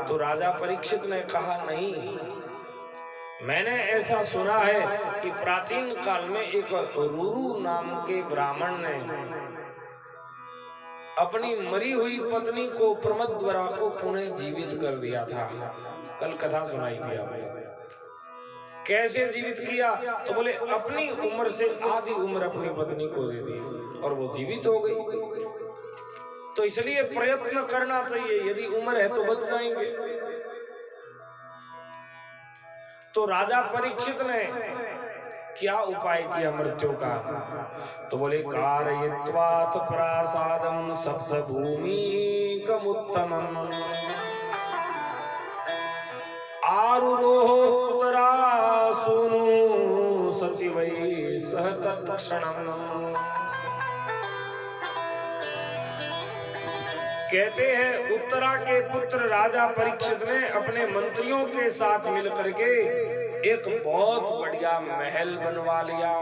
तो राजा परीक्षित ने कहा, नहीं, मैंने ऐसा सुना है कि प्राचीन काल में एक रुरु नाम के ब्राह्मण ने अपनी मरी हुई पत्नी को प्रमद्वरा को पुनः जीवित कर दिया था। कल कथा सुनाई थी आपने। कैसे जीवित किया? तो बोले अपनी उम्र से आधी उम्र अपनी पत्नी को दे दी और वो जीवित हो गई। तो इसलिए प्रयत्न करना चाहिए, यदि उम्र है तो बच जाएंगे। तो राजा परीक्षित ने क्या उपाय किया मृत्यु का? तो बोले कारयित्वाथ प्रासादम सप्त भूमि कमुत्तमम आरुरोहोत्तरा सुनु सचिवै सह तत्क्षणम। कहते हैं उत्तरा के पुत्र राजा परीक्षित ने अपने मंत्रियों के साथ मिलकर के एक बहुत बढ़िया महल बनवा लिया,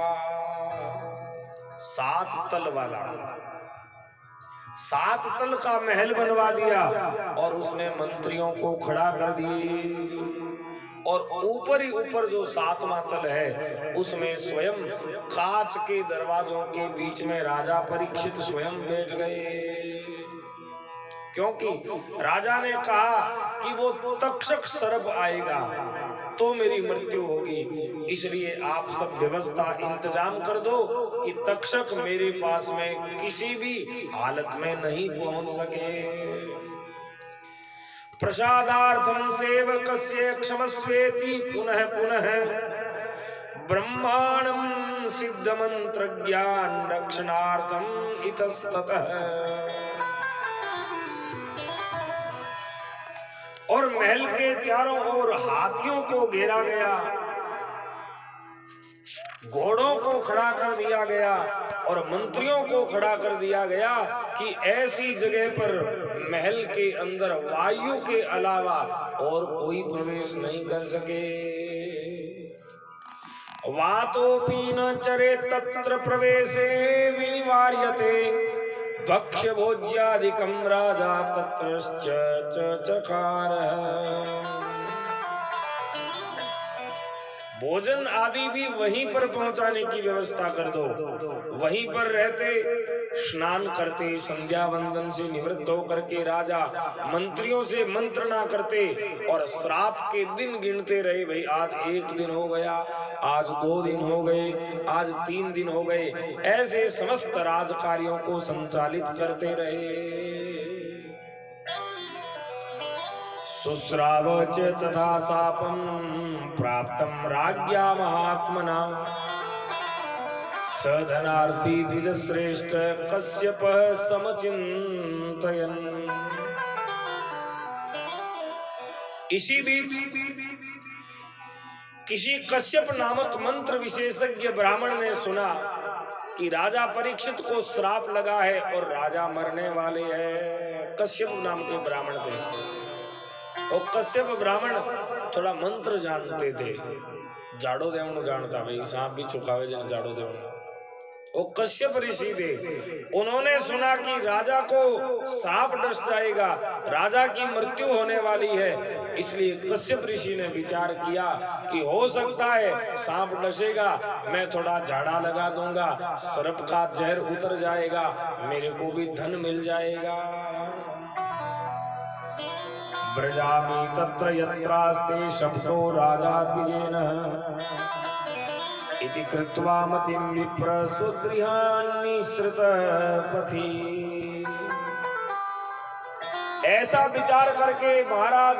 7 तल वाला। 7 तल का महल बनवा दिया और उसमें मंत्रियों को खड़ा कर दिए और ऊपर ही ऊपर जो 7वां तल है उसमें स्वयं कांच के दरवाजों के बीच में राजा परीक्षित स्वयं बैठ गए। क्योंकि राजा ने कहा कि वो तक्षक सर्प आएगा तो मेरी मृत्यु होगी, इसलिए आप सब व्यवस्था इंतजाम कर दो कि तक्षक मेरे पास में किसी भी हालत में नहीं पहुंच सके। प्रसादार्थम सेवकस्य क्षमस्वेति पुनः पुनः ब्रह्मांडं सिद्ध मंत्र ज्ञान रक्षणार्थम इतस्ततः। और महल के चारों ओर हाथियों को घेरा गया, घोड़ों को खड़ा कर दिया गया और मंत्रियों को खड़ा कर दिया गया कि ऐसी जगह पर महल के अंदर वायु के अलावा और कोई प्रवेश नहीं कर सके। वातोपि न चरे तत्र प्रवेशे विनिवार्यते भक्ष्य भोज्यादिकं राजा तत्रश्च चकार। भोजन आदि भी वहीं पर पहुंचाने की व्यवस्था कर दो। वहीं पर रहते, स्नान करते, संध्या वंदन से निवृत्त होकर के राजा मंत्रियों से मंत्रणा करते और श्राप के दिन गिनते रहे। भाई आज 1 दिन हो गया, आज 2 दिन हो गए, आज 3 दिन हो गए। ऐसे समस्त राजकार्यों को संचालित करते रहे। सुश्राव च तथा शापं प्राप्तं राज्ञा महात्मना सधनार्थी द्विजश्रेष्ठ कश्यप समचिंतयन्। इसी बीच किसी कश्यप नामक मंत्र विशेषज्ञ ब्राह्मण ने सुना कि राजा परीक्षित को श्राप लगा है और राजा मरने वाले हैं। कश्यप नाम के ब्राह्मण थे और कश्यप ब्राह्मण थोड़ा मंत्र जानते थे। जाड़ो देवनु जानता, भाई सांप भी चुकावे जन जाड़ो देवनु। वो कश्यप ऋषि थे। उन्होंने सुना कि राजा को सांप डस जाएगा, राजा की मृत्यु होने वाली है, इसलिए कश्यप ऋषि ने विचार किया कि हो सकता है सांप डसेगा, मैं थोड़ा झाड़ा लगा दूंगा, सर्प का जहर उतर जाएगा, मेरे को भी धन मिल जाएगा। ब्रजामि तत्र यत्रास्ते शब्दो राजा द्विजेन इति कृत्वा मतिं विप्र स्वगृहान्निसृत पथि। ऐसा विचार करके महाराज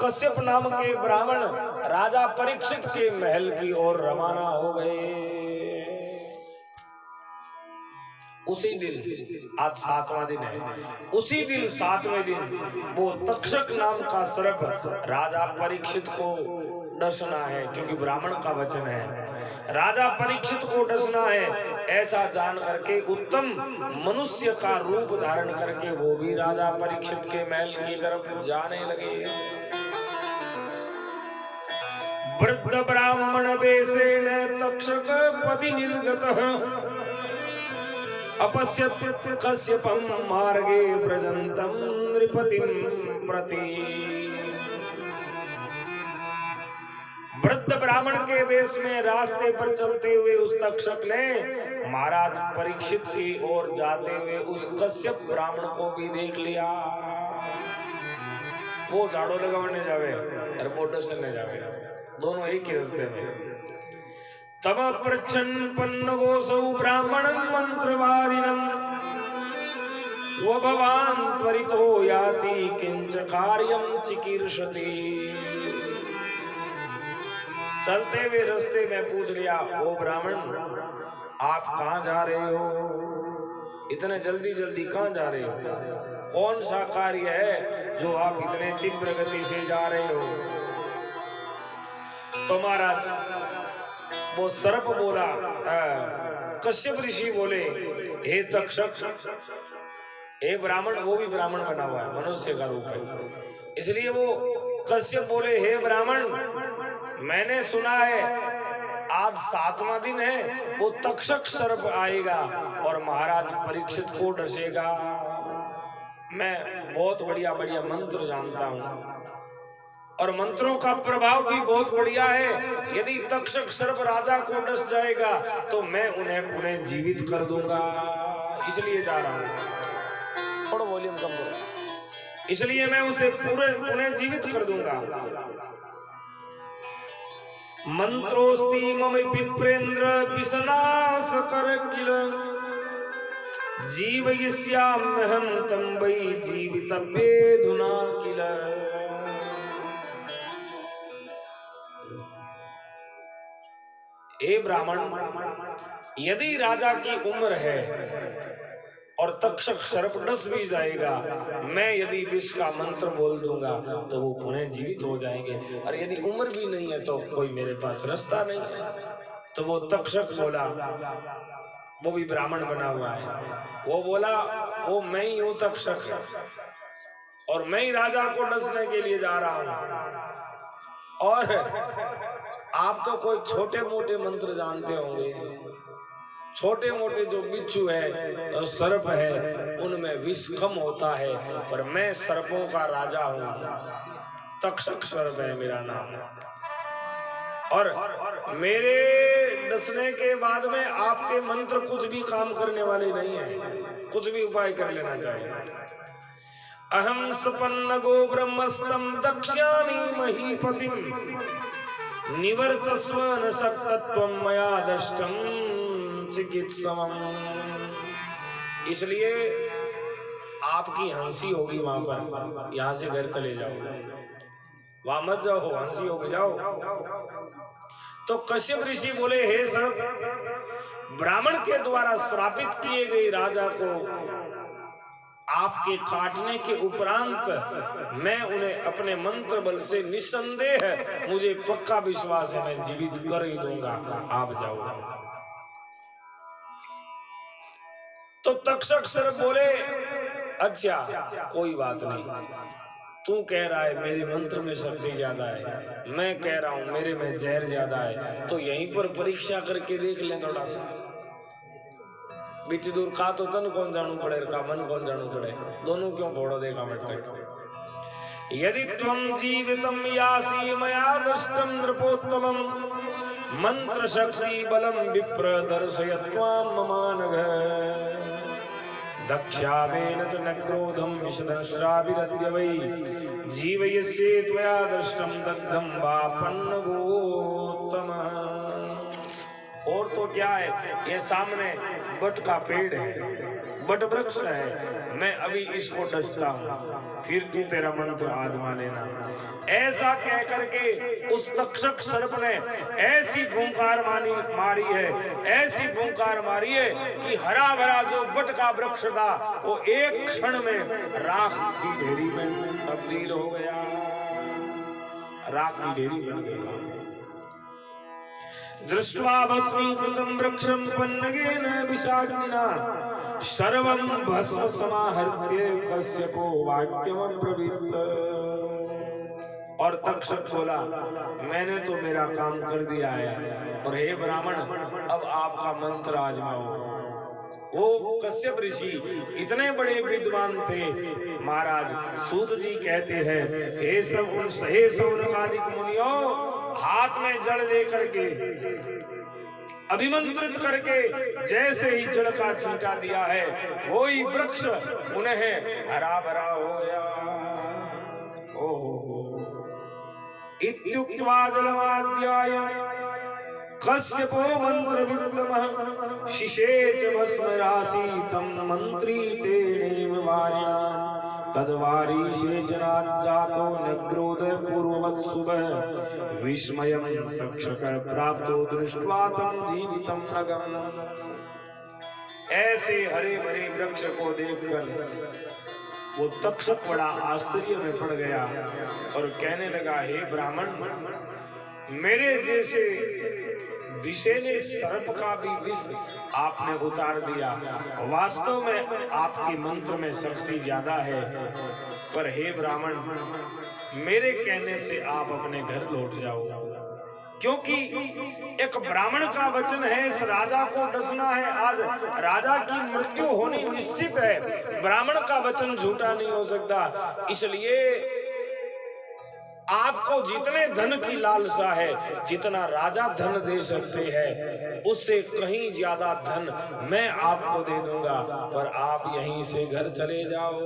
कश्यप नाम के ब्राह्मण राजा परीक्षित के महल की ओर रवाना हो गए। उसी दिन, आज 7वां दिन है, उसी दिन 7वें दिन वो तक्षक नाम का सर्प राजा परीक्षित को डसना है, क्योंकि ब्राह्मण का वचन है राजा परीक्षित को डसना है। ऐसा जान करके उत्तम मनुष्य का रूप धारण करके वो भी राजा परीक्षित के महल की तरफ जाने लगे। वृद्ध ब्राह्मण वेशेन तक्षक पति निर्गतः अपश्यत कश्यपम मार्गे व्रजंतम नृपतिम प्रति। वृद्ध ब्राह्मण के वेश में रास्ते पर चलते हुए उस तक्षक ने महाराज परीक्षित की ओर जाते हुए उस कश्यप ब्राह्मण को भी देख लिया। वो झाड़ू लगाने जावे और बोटो से न जावे, दोनों एक ही रास्ते में। तब प्रच्छन्न पन्नगोसौ ब्राह्मणं मंत्रवारिणं स्वभवान त्वरितो याति किंच कार्यं चिकीर्षति। चलते हुए रास्ते में पूछ लिया, ओ ब्राह्मण आप कहाँ जा रहे हो? इतने जल्दी जल्दी कहाँ जा रहे हो? कौन सा कार्य है जो आप इतने तीव्र गति से जा रहे हो? तो महाराज वो सर्प बोला, कश्यप ऋषि बोले, हे तक्षक, हे ब्राह्मण, वो भी ब्राह्मण बना हुआ है, मनुष्य का रूप है, इसलिए वो कश्यप बोले, हे ब्राह्मण, मैंने सुना है आज 7वां दिन है, वो तक्षक सर्प आएगा और महाराज परीक्षित को डसेगा। मैं बहुत बढ़िया बढ़िया मंत्र जानता हूँ और मंत्रों का प्रभाव भी बहुत बढ़िया है। यदि तक्षक सर्प राजा को डस जाएगा तो मैं उन्हें पुनः जीवित कर दूंगा, इसलिए जा रहा हूं। थोड़ा वॉल्यूम कम करो। इसलिए मैं उसे पुनः जीवित कर दूंगा। मंत्रोस्ति मम विप्रेंद्र विसनास कर किल जीवयिष्याम्यहं तं वै जीवितव्येऽधुना किल। हे ब्राह्मण, यदि राजा की उम्र है और तक्षक सर्प डस भी जाएगा, मैं यदि विष का मंत्र बोल दूंगा तो वो पुनः जीवित हो जाएंगे, और यदि उम्र भी नहीं है तो कोई मेरे पास रास्ता नहीं है। तो वो तक्षक बोला, वो भी ब्राह्मण बना हुआ है, वो बोला, वो मैं ही हूं तक्षक और मैं ही राजा को डसने के लिए जा रहा हूं। और आप तो कोई छोटे मोटे मंत्र जानते होंगे, छोटे मोटे जो बिच्छू है और सर्प है उनमें विष कम होता है, पर मैं सर्पों का राजा हूं, तक्षक सर्प है मेरा नाम, और मेरे डसने के बाद में आपके मंत्र कुछ भी काम करने वाले नहीं है, कुछ भी उपाय कर लेना चाहिए। अहम सपन्न गो ब्रह्मस्तम दक्ष्यामि महीपतिम निवर्तस्व न शक्तत्वं मया दष्टं चिकित्समम्। इसलिए आपकी हंसी होगी वहां पर, यहां से घर चले जाओ, वहां मत जाओ, हंसी होगी जाओ। तो कश्यप ऋषि बोले, हे सर्प, ब्राह्मण के द्वारा श्रापित किए गए राजा को आपके काटने के उपरांत मैं उन्हें अपने मंत्र बल से निस्संदेह, मुझे पक्का विश्वास है, मैं जीवित कर ही दूंगा, आप जाओ। तो तक्षक सर्प बोले, अच्छा कोई बात नहीं, तू कह रहा है मेरे मंत्र में शक्ति ज्यादा है, मैं कह रहा हूं मेरे में जहर ज्यादा है, तो यहीं पर परीक्षा करके देख लें थोड़ा सा। बीच दूर का तो तन कौन जानू पड़े, का मन कौन जानू पड़े, दोनों क्यों फोड़ो देखा मिट तक। यदि त्वं जीवितम यासी मया दृष्टम नृपोत्तमम मंत्र शक्ति बलम विप्र दर्शयत्वां ममानघ दक्ष्यामेन च न क्रोधम विशदंश्राविरद्य वै जीवयस्ये त्वया दृष्टम दग्धम वा पन्नगोत्तमः। और तो क्या है, ये सामने बट का पेड़ है, बट वृक्ष है, मैं अभी इसको डसता हूं, फिर तू तेरा मंत्र आजमा लेना। ऐसा कह करके उस तक्षक सर्प ने ऐसी फूंकार मारी है, ऐसी फूंकार मारी है कि हरा भरा जो बट का वृक्ष था वो एक क्षण में राख की ढेरी में तब्दील हो गया, राख की ढेरी बन गई। दृष्ट्वा भस्मीकृतं वृक्षं पन्नगेन विषाग्निना सर्वं भस्म समाहर्त्य कश्यपो वाक्यमब्रवीत्। और तक्षक बोला, मैंने तो मेरा काम कर दिया है, और हे ब्राह्मण अब आपका मंत्र आजमाओ। वो कश्यप ऋषि इतने बड़े विद्वान थे। महाराज सूत जी कहते हैं, हे सौनकादिक मुनियों, हाथ में जड़ लेकर के अभिमंत्रित करके जैसे ही जड़ का छींटा दिया है, वो ही वृक्ष पुनः हरा भरा हो गया। इत्युक्त्वा जलमाद्याय कश्यपो मंत्रवित्तमः शिशेच भस्म राशि तं मंत्री तेनेव वारिणा तद्वारीशे जनाज्जातो नग्रोद पूर्ववत् शुभः विस्मयं तक्षक प्राप्तो दृष्ट्वा तं जीवितं नगम्। ऐसे हरे भरे वृक्ष को देखकर वो तक्षक बड़ा आश्चर्य में पड़ गया और कहने लगा, हे ब्राह्मण, मेरे जैसे विषैले सर्प का भी विष आपने उतार दिया। वास्तव में आपके मंत्र में शक्ति ज्यादा है, पर हे ब्राह्मण, मेरे कहने से आप अपने घर लौट जाओ, क्योंकि एक ब्राह्मण का वचन है, इस राजा को डसना है। आज राजा की मृत्यु होनी निश्चित है, ब्राह्मण का वचन झूठा नहीं हो सकता। इसलिए आपको जितने धन की लालसा है, जितना राजा धन दे सकते हैं, उससे कहीं ज्यादा धन मैं आपको दे दूंगा, पर आप यहीं से घर चले जाओ।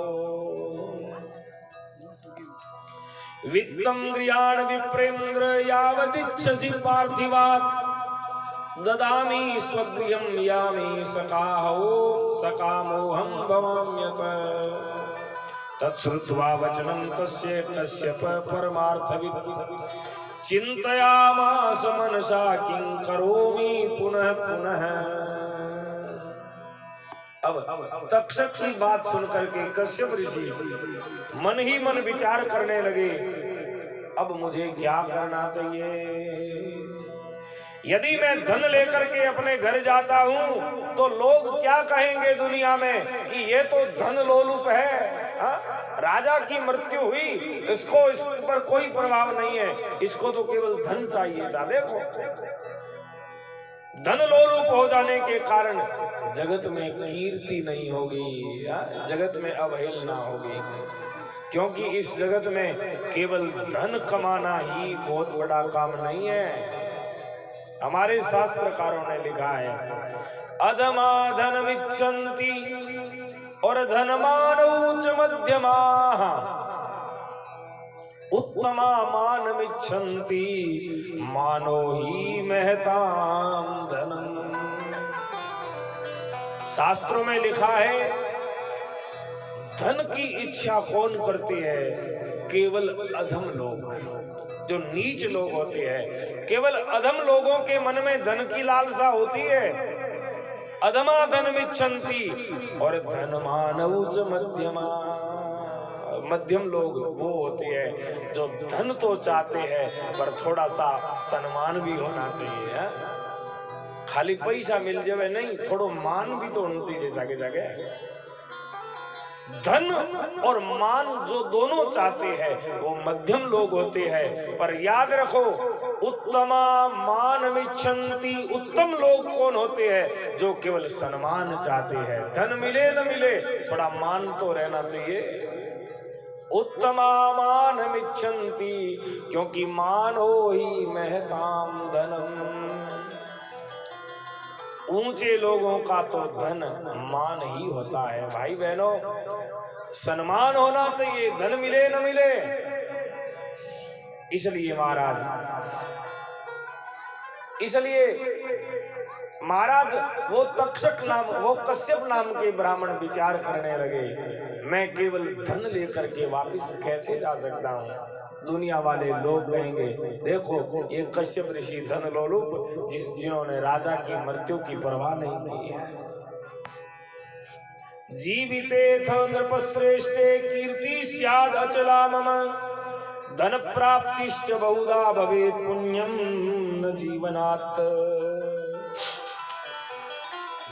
वित्तम गृहाण विप्रेन्द्र यावदिच्छसि पार्थिवात् ददामि स्वगृहं यामि सकामोहं भवाम्यत। तत्श्रुत्वा वचनं तस्य कश्यप परमार्थवित् चिन्तयामास मनसा किं करोमि पुनः पुनः। अब तक्षक की बात सुनकर के कश्यप ऋषि मन ही मन विचार करने लगे, अब मुझे क्या करना चाहिए। यदि मैं धन लेकर के अपने घर जाता हूं तो लोग क्या कहेंगे दुनिया में कि ये तो धन लोलुप है। राजा की मृत्यु हुई, इसको इस पर कोई प्रभाव नहीं है, इसको तो केवल धन चाहिए था। देखो, धन लोलुप हो जाने के कारण जगत में कीर्ति नहीं होगी, जगत में अवहेलना होगी, क्योंकि इस जगत में केवल धन कमाना ही बहुत बड़ा काम नहीं है। हमारे शास्त्रकारों ने लिखा है, अधमा धनमिच्छन्ति और धनमानौ च मध्यमाः उत्तमा मानमिच्छन्ति मानो ही महतां धनम्। शास्त्रों में लिखा है, धन की इच्छा कौन करते हैं? केवल अधम लोग, जो नीच लोग होते हैं। केवल अधम लोगों के मन में धन की लालसा होती है। अधमा धनमिच्छन्ति और धनमानौ च मध्यमा, मध्यम लोग वो होते हैं जो धन तो चाहते हैं पर थोड़ा सा सम्मान भी होना चाहिए है? खाली पैसा मिल जाए नहीं, थोड़ो मान भी तो होना चाहिए जाके जाके। धन और मान जो दोनों चाहते हैं वो मध्यम लोग होते हैं। पर याद रखो, उत्तमा मानमिच्छन्ति, उत्तम लोग कौन होते हैं? जो केवल सम्मान चाहते हैं। धन मिले न मिले, थोड़ा मान तो रहना चाहिए। उत्तमा मानमिच्छन्ति, क्योंकि मानो ही महतां धनम्। ऊंचे लोगों का तो धन मान ही होता है। भाई बहनों, सम्मान होना चाहिए, धन मिले न मिले। इसलिए महाराज वो तक्षक नाम, वो कश्यप नाम के ब्राह्मण विचार करने लगे, मैं केवल धन लेकर के वापस कैसे जा सकता हूँ। दुनिया वाले लोग कहेंगे, देखो ये कश्यप ऋषि धन लोलुप, जिन्होंने राजा की मृत्यु की परवाह नहीं की है। जीवितेथ नृपश्रेष्ठे कीर्ति स्याद् अचला मम धन प्राप्तिश्च बहुधा भवेत् पुण्यम न जीवनात्।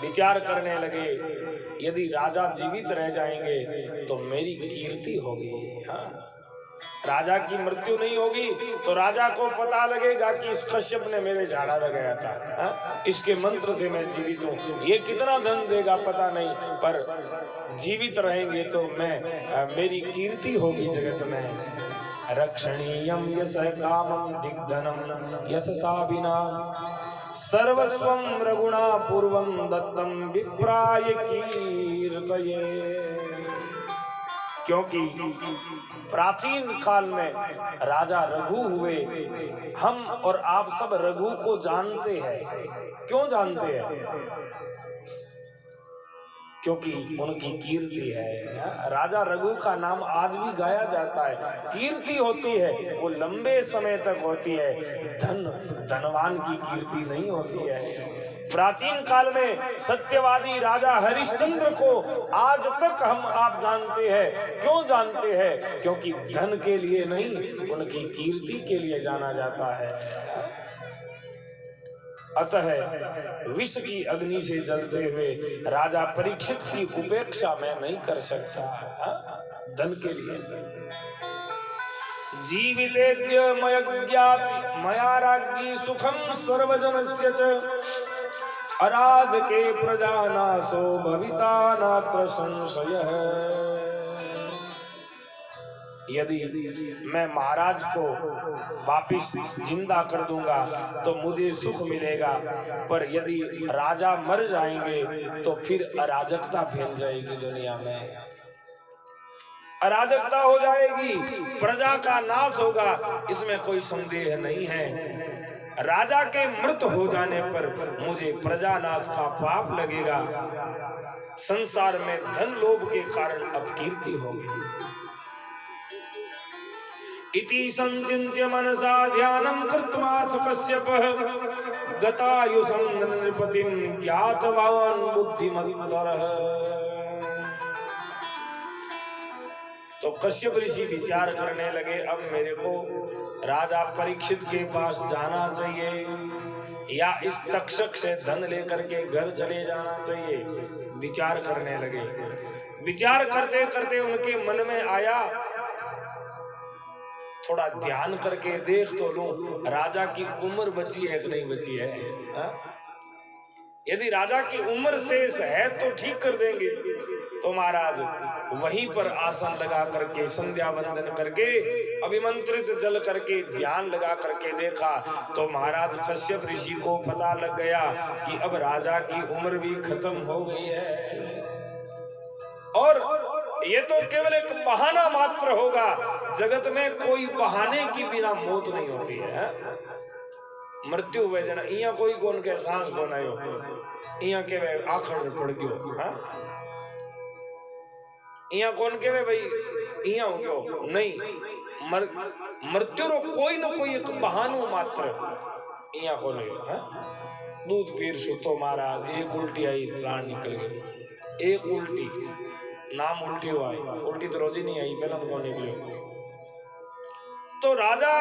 विचार करने लगे, यदि राजा जीवित रह जाएंगे तो मेरी कीर्ति होगी। हाँ, राजा की मृत्यु नहीं होगी तो राजा को पता लगेगा कि इस कश्यप ने मेरे झाड़ा लगाया था, हा? इसके मंत्र से मैं जीवित हूँ। ये कितना धन देगा पता नहीं, पर जीवित रहेंगे तो मेरी कीर्ति होगी जगत में। रक्षणीयम यश कामम दिग्धनम यशसा विना सर्वस्वं रघुणा पूर्वं दत्तम विप्राय कीर्तये। क्योंकि प्राचीन काल में राजा रघु हुए। हम और आप सब रघु को जानते हैं। क्यों जानते हैं? क्योंकि उनकी कीर्ति है। राजा रघु का नाम आज भी गाया जाता है। कीर्ति होती है वो लंबे समय तक होती है, धनवान की कीर्ति नहीं होती है। प्राचीन काल में सत्यवादी राजा हरिश्चंद्र को आज तक हम आप जानते हैं। क्यों जानते हैं? क्योंकि धन के लिए नहीं, उनकी कीर्ति के लिए जाना जाता है। अतः विष की अग्नि से जलते हुए राजा परीक्षित की उपेक्षा मैं नहीं कर सकता धन के लिए। जीवितेद्य मयज्ञाति मया राज्ञी सुखम सर्वजनस्य च अराजके प्रजानासो भविता नात्र संशयः। यदि मैं महाराज को वापिस जिंदा कर दूंगा तो मुझे सुख मिलेगा, पर यदि राजा मर जाएंगे तो फिर अराजकता फैल जाएगी दुनिया में, अराजकता हो जाएगी, प्रजा का नाश होगा, इसमें कोई संदेह नहीं है। राजा के मृत हो जाने पर मुझे प्रजा नाश का पाप लगेगा, संसार में धन लोभ के कारण अपकीर्ति होगी। इति संचिन्त्य मनसा ध्यानं कृत्वा च कश्यपः गतायुषं नृपतिं ज्ञातवान् बुद्धिमत्तरः। तो कश्यप ऋषि विचार करने लगे, अब मेरे को राजा परीक्षित के पास जाना चाहिए या इस तक्षक से धन लेकर के घर चले जाना चाहिए। विचार करने लगे। विचार करते करते उनके मन में आया, थोड़ा ध्यान करके देख तो लूं राजा की उम्र बची है कि नहीं बची है, हा? यदि राजा की उम्र शेष है तो ठीक कर देंगे। तो महाराज वहीं पर आसन लगा करके संध्या वंदन करके अभिमंत्रित जल करके ध्यान लगा करके देखा तो महाराज कश्यप ऋषि को पता लग गया कि अब राजा की उम्र भी खत्म हो गई है और ये तो केवल एक बहाना मात्र होगा। जगत में कोई बहाने की बिना मौत नहीं होती है। मृत्यु हुए जना इया कोई कौन के सांस को नहीं हो, इया के वे आखड़ पड़ गयो, इया कौन के वे भाई इया हो गयो नहीं, मृत्यु रो कोई न कोई एक बहानो मात्र इया को नहीं हो। दूध पीर सुतो महाराज, एक उल्टी आई प्राण निकल गए, एक उल्टी नाम उल्टी हुआ, उल्टी तो रोजी नहीं आई, पहला तो कौन निकले। तो राजा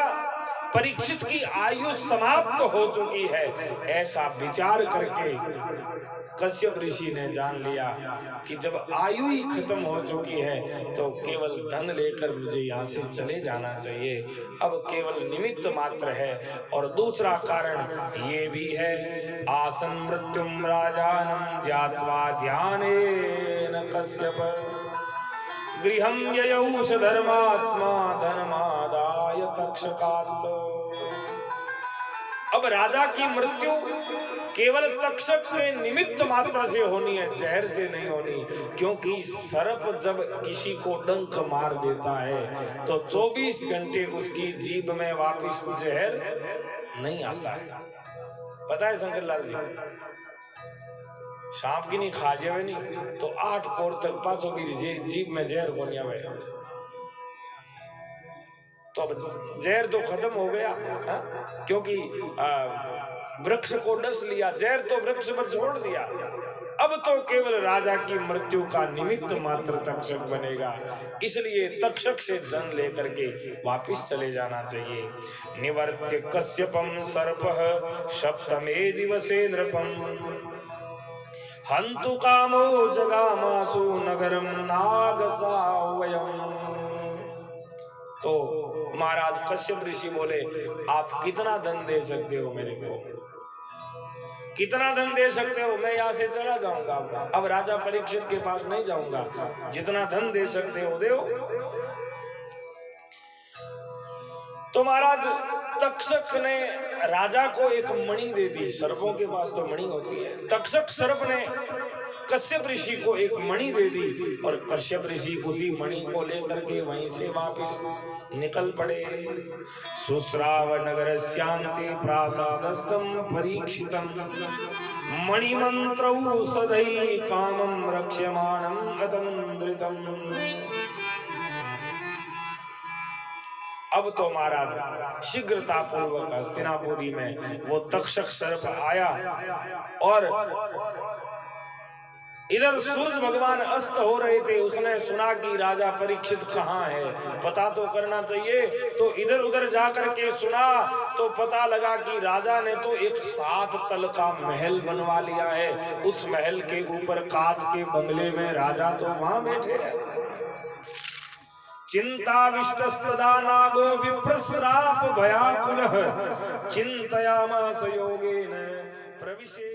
परीक्षित की आयु समाप्त हो चुकी है, ऐसा विचार करके कश्यप ऋषि ने जान लिया कि जब आयु ही खत्म हो चुकी है तो केवल धन लेकर मुझे यहाँ से चले जाना चाहिए। अब केवल निमित्त मात्र है। और दूसरा कारण ये भी है, आसन मृत्युम राजानम ज्ञात्वा ध्यानेन कश्यप गृहं ययौष धर्मात्मा धनमादाय तक्षकात्। अब राजा की मृत्यु केवल तक्षक के निमित्त मात्र से होनी है, जहर से नहीं होनी। क्योंकि सर्प जब किसी को डंक मार देता है तो 24 घंटे उसकी जीभ में वापस जहर नहीं आता है। पता है शंकर लाल जी, सांप की नहीं खा जावे नहीं तो 8 पोर तक पाछो भी जीभ में जहर को नहीं आवे। तो अब जहर तो खत्म हो गया, क्योंकि वृक्ष को डस लिया, जहर तो वृक्ष पर छोड़ दिया। अब तो केवल राजा की मृत्यु का निमित्त मात्र तक्षक बनेगा, इसलिए तक्षक से जन लेकर के वापिस चले जाना चाहिए। निवर्त्य कश्यपम सर्पः सप्तमे दिवसे नृपम हंतु कामो जगामासु नगरम नागसावयम्। तो महाराज कश्यप ऋषि बोले, आप कितना धन दे सकते हो मेरे को, कितना धन दे सकते हो? मैं यहाँ से चला जाऊंगा, अब राजा परीक्षित के पास नहीं जाऊंगा, जितना धन दे सकते हो दो। तो महाराज तक्षक ने राजा को एक मणि दे दी, सर्पों के पास तो मणि होती है। तक्षक सर्प ने कश्यप ऋषि को एक मणि दे दी और कश्यप ऋषि उसी मणि को लेकर के वहीं से वापस निकल पड़े। सुश्राव नगर श्यांते प्रासादस्थम परीक्षितम मणिमंत्रौ सदै कामं रक्ष्यमाणं अतंद्रितम। अब तो महाराज शीघ्रता पूर्वक हस्तिनापुरी में वो तक्षक सर्प आया और इधर सूरज भगवान अस्त हो रहे थे। उसने सुना कि राजा परीक्षित कहाँ है, पता तो करना चाहिए। तो इधर उधर जाकर के सुना तो पता लगा कि राजा ने तो एक 7 तल का महल बनवा लिया है। उस महल के ऊपर कांच के बंगले में राजा तो वहां बैठे हैं। चिंताविष्टस्तदा नागो विप्रस्राप भयाकुलः चिंतयामास योगेन प्रविशे